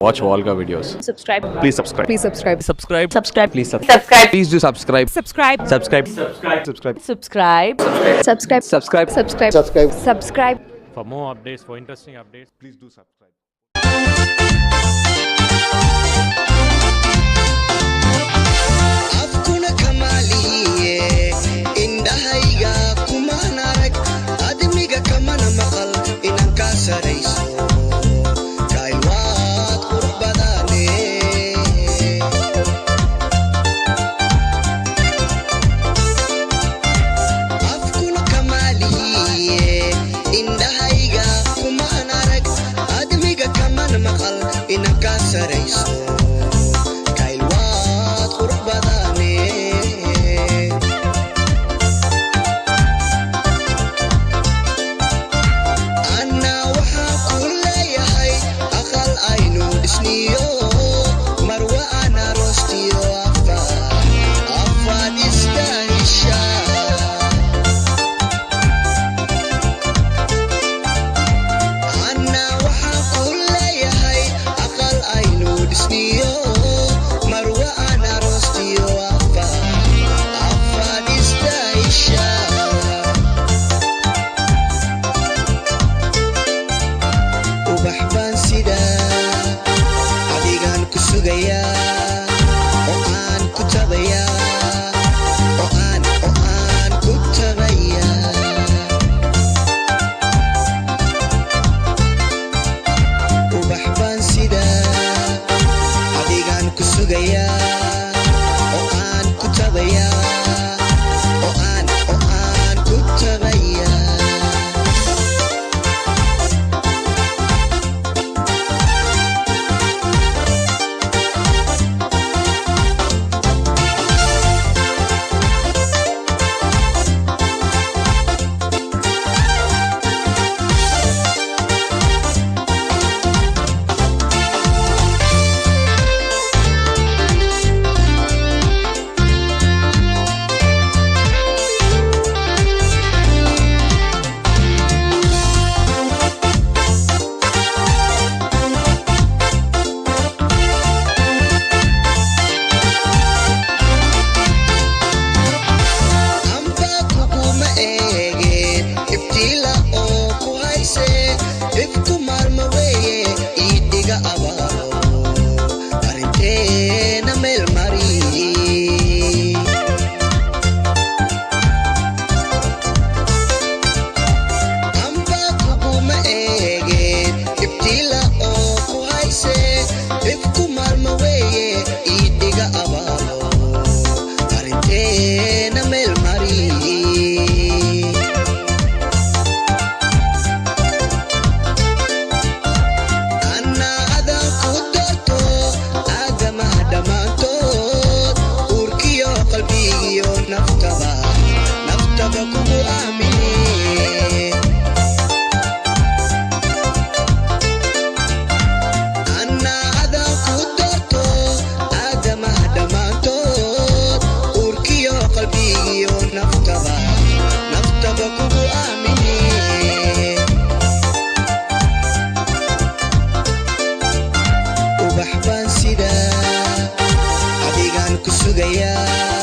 Watch Volga videos. Subscribe. Please subscribe. Please subscribe. Subscribe. Subscribe. Please subscribe. Subscribe. Please do subscribe. Subscribe. Subscribe. Subscribe. Subscribe. Subscribe. Subscribe. Subscribe. Subscribe. For more updates, for interesting updates, Please do subscribe. afkuna kamaaliye indhahayga kumaan arag admiga kamana maqal inaan kaa sarayso kaywaad qurux badane afkuna kamaaliye indhahayga kumaan arag admiga kamana maqal inaan kaa sarayso ubax baan sida adigaan ku sugayaa